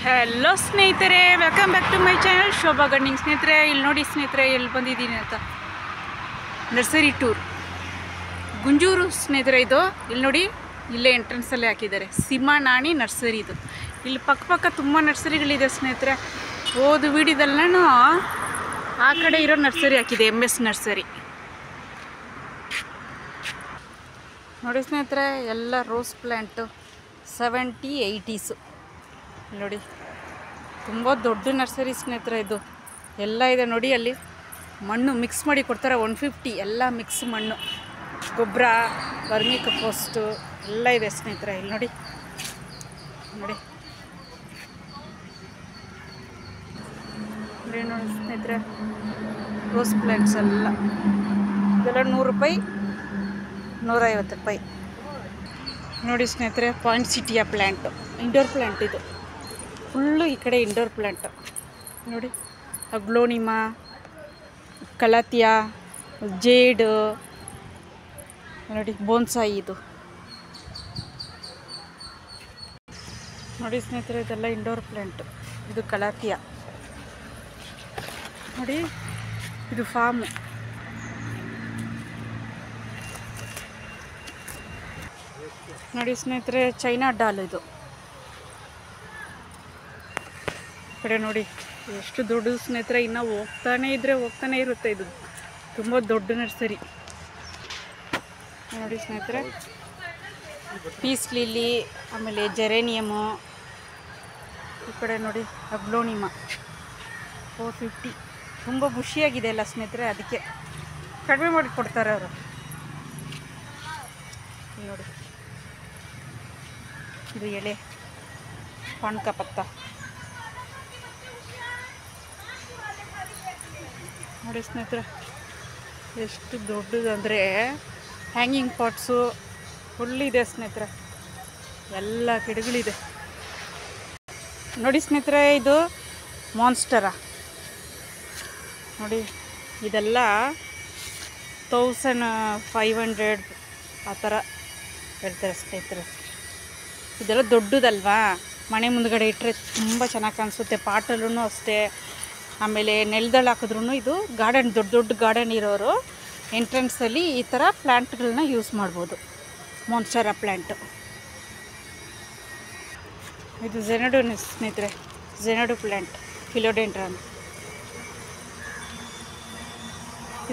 Hello ಸ್ನೇಹಿತರೆ, welcome back to my channel Shobha gardening. ಸ್ನೇಹಿತರೆ, ಇಲ್ಲಿ ನೋಡಿ ಸ್ನೇಹಿತರೆ, ಎಲ್ಲಿ ಬಂದಿದ್ದೀನಿ ಅಂತ, ನರ್ಸರಿ ಟೂರ್ ಗುಂಜೂರು ಸ್ನೇಹಿತರೆ. ಇದು ಇಲ್ಲಿ ನೋಡಿ, ಇಲ್ಲೇ ಎಂಟ್ರೆನ್ಸಲ್ಲೇ ಹಾಕಿದ್ದಾರೆ ಸಿಂಹನಾಣಿ ನರ್ಸರಿ. ಇದು ಇಲ್ಲಿ ಪಕ್ಕ ತುಂಬ ನರ್ಸರಿಗಳಿದೆ ಸ್ನೇಹಿತರೆ. ಹೋದ ವೀಡಿಯೋದಲ್ಲೂ ಆ ಕಡೆ ಇರೋ ನರ್ಸರಿ ಹಾಕಿದೆ, MS ನರ್ಸರಿ. ನೋಡಿ ಸ್ನೇಹಿತರೆ, ಎಲ್ಲ ರೋಸ್ ಪ್ಲ್ಯಾಂಟು 70, 80s ನೋಡಿ. ತುಂಬ ದೊಡ್ಡ ನರ್ಸರಿ ಸ್ನೇಹಿತರೆ. ಇದು ಎಲ್ಲ ಇದೆ ನೋಡಿ. ಅಲ್ಲಿ ಮಣ್ಣು ಮಿಕ್ಸ್ ಮಾಡಿ ಕೊಡ್ತಾರೆ, 150 ಎಲ್ಲ ಮಿಕ್ಸ್ ಮಣ್ಣು, ಗೊಬ್ಬರ, ವರ್ಮಿ ಕಂಪೋಸ್ಟು ಎಲ್ಲ ಇದೆ ಸ್ನೇಹಿತರೆ. ಇಲ್ಲಿ ನೋಡಿ ನೋಡಿ ನೋಡಿ ಸ್ನೇಹಿತರೆ, ರೋಸ್ ಪ್ಲ್ಯಾಂಟ್ಸ್ ಎಲ್ಲ ಇದೆಲ್ಲ 100 ರೂಪಾಯಿ, 150 ರೂಪಾಯಿ ನೋಡಿ ಸ್ನೇಹಿತರೆ. ಪಾಯಿಂಟ್ ಸಿಟಿಯ ಪ್ಲ್ಯಾಂಟು, ಇಂಡೋರ್ ಪ್ಲ್ಯಾಂಟ್. ಇದು ಫುಲ್ಲು ಈ ಕಡೆ ಇಂಡೋರ್ ಪ್ಲ್ಯಾಂಟು ನೋಡಿ. ಅಗ್ಲೋನಿಮಾ, ಕಲಾತಿಯಾ, ಜೇಡು ನೋಡಿ, ಬೋನ್ಸಾಯಿ ಇದು ನೋಡಿ ಸ್ನೇಹಿತರೆ. ಇದೆಲ್ಲ ಇಂಡೋರ್ ಪ್ಲ್ಯಾಂಟು. ಇದು ಕಲಾತಿಯಾ ನೋಡಿ. ಇದು ಫಾರ್ಮು ನೋಡಿ ಸ್ನೇಹಿತರೆ. ಚೈನಾ ಡಾಲ್ ಇದು ಕಡೆ ನೋಡಿ, ಎಷ್ಟು ದೊಡ್ಡದು ಸ್ನೇಹಿತರೆ. ಇನ್ನು ಹೋಗ್ತಾನೆ ಇರುತ್ತೆ. ಇದು ತುಂಬ ದೊಡ್ಡ ನರ್ಸರಿ ನೋಡಿ ಸ್ನೇಹಿತರೆ. ಪೀಸ್ ಲಿಲ್ಲಿ, ಆಮೇಲೆ ಜೆರೇನಿಯಮು. ಈ ಕಡೆ ನೋಡಿ ಅಗ್ಲೋನಿಮಾ 450. ತುಂಬ ಖುಷಿಯಾಗಿದೆ ಅಲ್ಲ ಸ್ನೇಹಿತರೆ, ಅದಕ್ಕೆ ಕಡಿಮೆ ಮಾಡಿ ಕೊಡ್ತಾರೆ ಅವರು ನೋಡಿ. ಇದು ಎಲೆ ಪಾನ್ಕ ಪತ್ತ ನೋಡಿ ಸ್ನೇಹಿತರೆ. ಎಷ್ಟು ದೊಡ್ಡದು ಅಂದರೆ ಹ್ಯಾಂಗಿಂಗ್ ಪಾಟ್ಸು ಫುಲ್ಲಿದೆ ಸ್ನೇಹಿತರೆ. ಎಲ್ಲ ಗಿಡಗಳಿದೆ ನೋಡಿ ಸ್ನೇಹಿತರೆ. ಇದು ಮಾನ್ಸ್ಟರ ನೋಡಿ. ಇದೆಲ್ಲ 1500 ಆ ಥರ ಹೇಳ್ತಾರೆ ಸ್ನೇಹಿತರೆ. ಇದೆಲ್ಲ ದೊಡ್ಡದಲ್ವಾ, ಮನೆ ಮುಂದ್ಗಡೆ ಇಟ್ಟರೆ ತುಂಬ ಚೆನ್ನಾಗಿ ಕಾಣಿಸುತ್ತೆ. ಪಾಟಲ್ಲೂ ಅಷ್ಟೇ. ಆಮೇಲೆ ನೆಲದಲ್ಲಿ ಹಾಕಿದ್ರೂ ಇದು ಗಾರ್ಡನ್, ದೊಡ್ಡ ಗಾರ್ಡನ್ ಇರೋರು ಎಂಟ್ರೆನ್ಸಲ್ಲಿ ಈ ಥರ ಪ್ಲ್ಯಾಂಟ್ಗಳನ್ನ ಯೂಸ್ ಮಾಡ್ಬೋದು. ಮಾನ್ಸ್ಟರ ಪ್ಲ್ಯಾಂಟು. ಇದು ಜೆನಡು ಸ್ನೇಹಿತರೆ, ಜೆನಡು ಪ್ಲ್ಯಾಂಟ್, ಫಿಲೋಡೆಂಡ್ರಾನ್.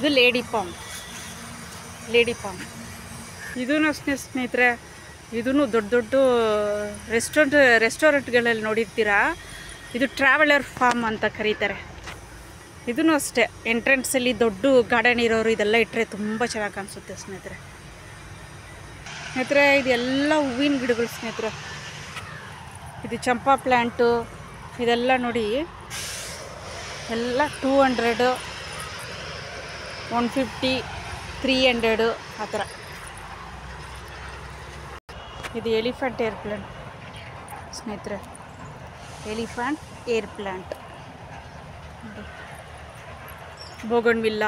ಇದು ಲೇಡಿ ಪಾಮ್ ಇದೂ ಅಷ್ಟೇ ಸ್ನೇಹಿತರೆ. ಇದೂ ದೊಡ್ಡ ರೆಸ್ಟೋರೆಂಟ್ಗಳಲ್ಲಿ ನೋಡಿರ್ತೀರಾ. ಇದು ಟ್ರಾವೆಲರ್ ಫಾರ್ಮ್ ಅಂತ ಕರೀತಾರೆ. ಇದೂ ಅಷ್ಟೇ, ಎಂಟ್ರೆನ್ಸಲ್ಲಿ ದೊಡ್ಡ ಗಾರ್ಡನ್ ಇರೋರು ಇದೆಲ್ಲ ಇಟ್ಟರೆ ತುಂಬ ಚೆನ್ನಾಗಿ ಕಾಣಿಸುತ್ತೆ ಸ್ನೇಹಿತರೆ. ಇದೆಲ್ಲ ಹೂವಿನ ಗಿಡಗಳು ಸ್ನೇಹಿತರೆ. ಇದು ಚಂಪಾ ಪ್ಲ್ಯಾಂಟು. ಇದೆಲ್ಲ ನೋಡಿ, ಎಲ್ಲ 200, 150, 300 ಆ ಥರ. ಇದು ಎಲಿಫೆಂಟ್ ಏರ್ ಪ್ಲ್ಯಾಂಟ್ ಸ್ನೇಹಿತರೆ. ಎಲಿಫೆಂಟ್ ಏರ್ ಪ್ಲ್ಯಾಂಟ್ ನೋಡಿ. ಬೋಗನ್ವಿಲ್ಲ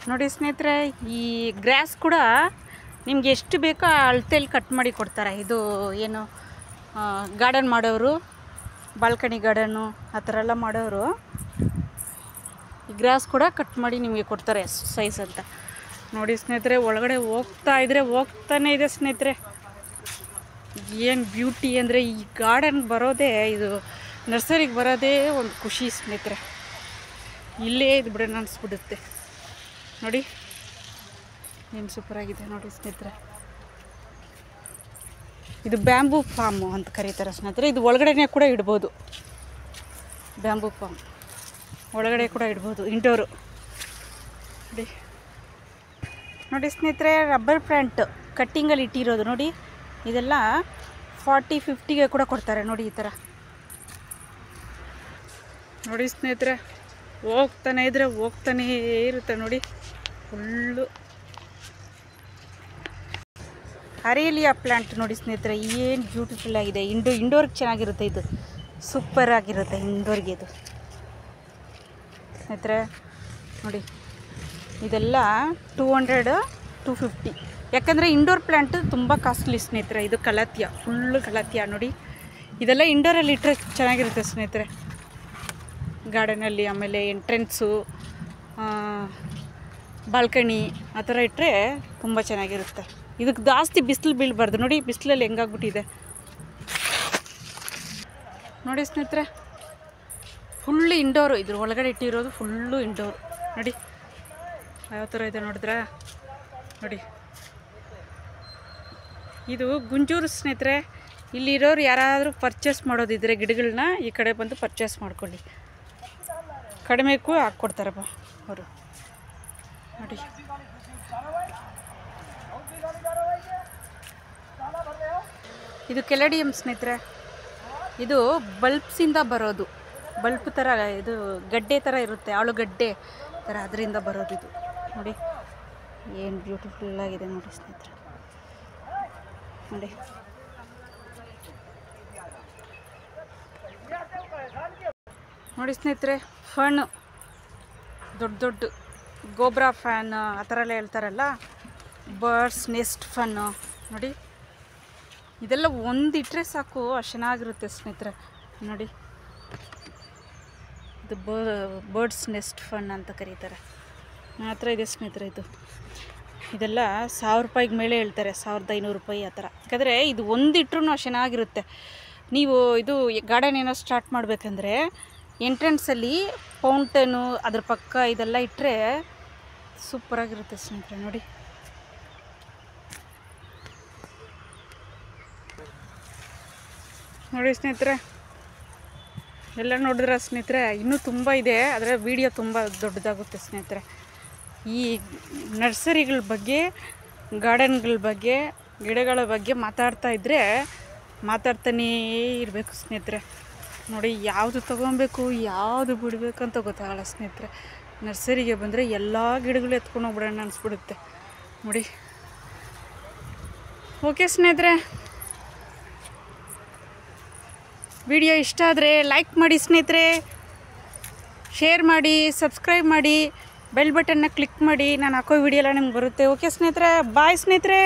ನೋಡಿ ಸ್ನೇಹಿತರೆ. ಈ ಗ್ರಾಸ್ ಕೂಡ ನಿಮ್ಗೆ ಎಷ್ಟು ಬೇಕೋ ಅಳತೆಯಲ್ಲಿ ಕಟ್ ಮಾಡಿ ಕೊಡ್ತಾರೆ. ಇದು ಏನು ಗಾರ್ಡನ್ ಮಾಡೋರು, ಬಾಲ್ಕನಿ ಗಾರ್ಡನ್ನು ಆ ಥರ ಎಲ್ಲ ಮಾಡೋರು ಈ ಗ್ರಾಸ್ ಕೂಡ ಕಟ್ ಮಾಡಿ ನಿಮಗೆ ಕೊಡ್ತಾರೆ, ಸೈಜ್ ಅಂತ ನೋಡಿ ಸ್ನೇಹಿತರೆ. ಒಳಗಡೆ ಹೋಗ್ತಾನೆ ಇದೆ ಸ್ನೇಹಿತರೆ. ಏನು ಬ್ಯೂಟಿ ಅಂದರೆ, ಈ ಗಾರ್ಡನ್ಗೆ ಬರೋದೇ, ಇದು ನರ್ಸರಿಗೆ ಬರೋದೇ ಒಂದು ಖುಷಿ ಸ್ನೇಹಿತರೆ. ಇಲ್ಲೇ ಇದು ಬಿಡೋಣ ಅನಿಸ್ಬಿಡುತ್ತೆ ನೋಡಿ. ಏನು ಸೂಪರಾಗಿದೆ ನೋಡಿ ಸ್ನೇಹಿತರೆ. ಇದು ಬ್ಯಾಂಬೂ ಫಾರ್ಮು ಅಂತ ಕರೀತಾರೆ ಸ್ನೇಹಿತರೆ. ಇದು ಒಳಗಡೆ ಕೂಡ ಇಡ್ಬೋದು. ಬ್ಯಾಂಬೂ ಫಾರ್ಮ್ ಒಳಗಡೆ ಕೂಡ ಇಡ್ಬೋದು, ಇಂಡೋರು ನೋಡಿ ಸ್ನೇಹಿತರೆ. ರಬ್ಬರ್ ಪ್ಲ್ಯಾಂಟ್ ಕಟ್ಟಿಂಗಲ್ಲಿ ಇಟ್ಟಿರೋದು ನೋಡಿ. ಇದೆಲ್ಲ 40, 50ಗೆ ಕೂಡ ಕೊಡ್ತಾರೆ ನೋಡಿ. ಈ ಥರ ನೋಡಿ ಸ್ನೇಹಿತರೆ. ಹೋಗ್ತಾನೆ ಇರುತ್ತೆ ನೋಡಿ. ಫುಲ್ಲು ಅರೇಲಿಯಾ ಪ್ಲ್ಯಾಂಟ್ ನೋಡಿ ಸ್ನೇಹಿತರೆ. ಏನು ಬ್ಯೂಟಿಫುಲ್ ಆಗಿದೆ. ಇಂಡೋರ್ಗೆ ಚೆನ್ನಾಗಿರುತ್ತೆ. ಇದು ಸೂಪರ್ ಆಗಿರುತ್ತೆ ಇಂಡೋರ್ಗೆ ಇದು ಸ್ನೇಹಿತರೆ ನೋಡಿ. ಇದೆಲ್ಲ 200, 250. ಯಾಕಂದರೆ ಇಂಡೋರ್ ಪ್ಲ್ಯಾಂಟ್ ತುಂಬ ಕಾಸ್ಟ್ಲಿ ಸ್ನೇಹಿತರೆ. ಇದು ಕಲಾತಿಯ, ಫುಲ್ಲು ಕಲಾತಿಯ ನೋಡಿ. ಇದೆಲ್ಲ ಇಂಡೋರಲ್ಲಿ ಇಟ್ಟರೆ ಚೆನ್ನಾಗಿರುತ್ತೆ ಸ್ನೇಹಿತರೆ, ಗಾರ್ಡನಲ್ಲಿ. ಆಮೇಲೆ ಎಂಟ್ರೆನ್ಸು, ಬಾಲ್ಕನಿ ಆ ಥರ ಇಟ್ಟರೆ ತುಂಬ ಚೆನ್ನಾಗಿರುತ್ತೆ. ಇದಕ್ಕೆ ಜಾಸ್ತಿ ಬಿಸಿಲು ಬೀಳಬಾರ್ದು. ನೋಡಿ ಬಿಸಿಲಲ್ಲಿ ಹೆಂಗಾಗ್ಬಿಟ್ಟಿದೆ ನೋಡಿ ಸ್ನೇಹಿತರೆ. ಫುಲ್ಲು ಇಂಡೋರು, ಇದ್ರ ಒಳಗಡೆ ಇಟ್ಟಿರೋದು ಫುಲ್ಲು ಇಂಡೋರು. ನೋಡಿ ಯಾವ ಥರ ಇದೆ ನೋಡಿದ್ರೆ ನೋಡಿ. ಇದು ಗುಂಜೂರು ಸ್ನೇಹಿತರೆ. ಇಲ್ಲಿರೋರು ಯಾರಾದರೂ ಪರ್ಚೇಸ್ ಮಾಡೋದಿದ್ರೆ ಗಿಡಗಳನ್ನ ಈ ಕಡೆ ಬಂದು ಪರ್ಚೇಸ್ ಮಾಡ್ಕೊಳ್ಳಿ, ಕಡಿಮೆಗೂ ಹಾಕ್ಕೊಡ್ತಾರಪ್ಪ ಅವರು ನೋಡಿ. ಇದು ಕೆಲೆಡಿಯಮ್ ಸ್ನೇಹಿತರೆ. ಇದು ಬಲ್ಬ್ಸಿಂದ ಬರೋದು, ಬಲ್ಪ್ ಥರ, ಇದು ಗಡ್ಡೆ ಥರ ಇರುತ್ತೆ, ಆಳುಗಡ್ಡೆ ಥರ, ಅದರಿಂದ ಬರೋದು ಇದು ನೋಡಿ. ಏನು ಬ್ಯೂಟಿಫುಲ್ಲಾಗಿದೆ ನೋಡಿ ಸ್ನೇಹಿತರೆ. ನೋಡಿ ನೋಡಿ ಸ್ನೇಹಿತರೆ. ಫನ್ ದೊಡ್ಡ ದೊಡ್ಡ ಗೋಬ್ರಾ ಫ್ಯಾನ್ ಆ ಥರ ಎಲ್ಲ ಹೇಳ್ತಾರಲ್ಲ, ಬರ್ಡ್ಸ್ ನೆಸ್ಟ್ ಫನ್ನು ನೋಡಿ. ಇದೆಲ್ಲ ಒಂದು ಇಟ್ಟರೆ ಸಾಕು, ಅಷ್ಟು ಚೆನ್ನಾಗಿರುತ್ತೆ ಸ್ನೇಹಿತರೆ ನೋಡಿ. ಇದು ಬರ್ಡ್ಸ್ ನೆಸ್ಟ್ ಫನ್ ಅಂತ ಕರೀತಾರೆ. ನನ್ನ ಹತ್ರ ಇದೆ ಸ್ನೇಹಿತರೆ ಇದು. ಇದೆಲ್ಲ 1000 ರೂಪಾಯಿಗೆ ಮೇಲೆ ಹೇಳ್ತಾರೆ, 1500 ರೂಪಾಯಿ ಆ ಥರ. ಯಾಕಂದರೆ ಇದು ಒಂದು ಇಟ್ಟರೂ ಅಷ್ಟು ಚೆನ್ನಾಗಿರುತ್ತೆ. ನೀವು ಇದು ಗಾರ್ಡನ್ ಏನೋ ಸ್ಟಾರ್ಟ್ ಮಾಡಬೇಕಂದ್ರೆ ಎಂಟ್ರೆನ್ಸಲ್ಲಿ ಫೌಂಟೇನು ಅದ್ರ ಪಕ್ಕ ಇದೆಲ್ಲ ಇಟ್ಟರೆ ಸೂಪರಾಗಿರುತ್ತೆ ಸ್ನೇಹಿತರೆ ನೋಡಿ. ನೋಡಿ ಸ್ನೇಹಿತರೆ, ಎಲ್ಲ ನೋಡಿದ್ರೆ ಸ್ನೇಹಿತರೆ ಇನ್ನೂ ತುಂಬ ಇದೆ, ಆದರೆ ವಿಡಿಯೋ ತುಂಬ ದೊಡ್ಡದಾಗುತ್ತೆ ಸ್ನೇಹಿತರೆ. ಈ ನರ್ಸರಿಗಳ ಬಗ್ಗೆ, ಗಾರ್ಡನ್ಗಳ ಬಗ್ಗೆ, ಗಿಡಗಳ ಬಗ್ಗೆ ಮಾತಾಡ್ತಾ ಇದ್ದರೆ ಮಾತಾಡ್ತಾನೇ ಇರಬೇಕು ಸ್ನೇಹಿತರೆ. ನೋಡಿ ಯಾವುದು ತೊಗೊಬೇಕು, ಯಾವುದು ಬಿಡಬೇಕು ಅಂತ ಗೊತ್ತಾಗಲ್ಲ ಸ್ನೇಹಿತರೆ. ನರ್ಸರಿಗೆ ಬಂದರೆ ಎಲ್ಲ ಗಿಡಗಳು ಎತ್ಕೊಂಡು ಹೋಗ್ಬಿಡೋಣ ಅನಿಸ್ಬಿಡುತ್ತೆ ನೋಡಿ. ಓಕೆ ಸ್ನೇಹಿತರೆ, ವಿಡಿಯೋ ಇಷ್ಟ ಆದರೆ ಲೈಕ್ ಮಾಡಿ ಸ್ನೇಹಿತರೆ, ಶೇರ್ ಮಾಡಿ, ಸಬ್ಸ್ಕ್ರೈಬ್ ಮಾಡಿ, ಬೆಲ್ ಬಟನ್ನ ಕ್ಲಿಕ್ ಮಾಡಿ. ನಾನು ಹಾಕೋ ವಿಡಿಯೋ ಎಲ್ಲ ನಿಮ್ಗೆ ಬರುತ್ತೆ. ಓಕೆ ಸ್ನೇಹಿತರೆ, ಬಾಯ್ ಸ್ನೇಹಿತರೆ.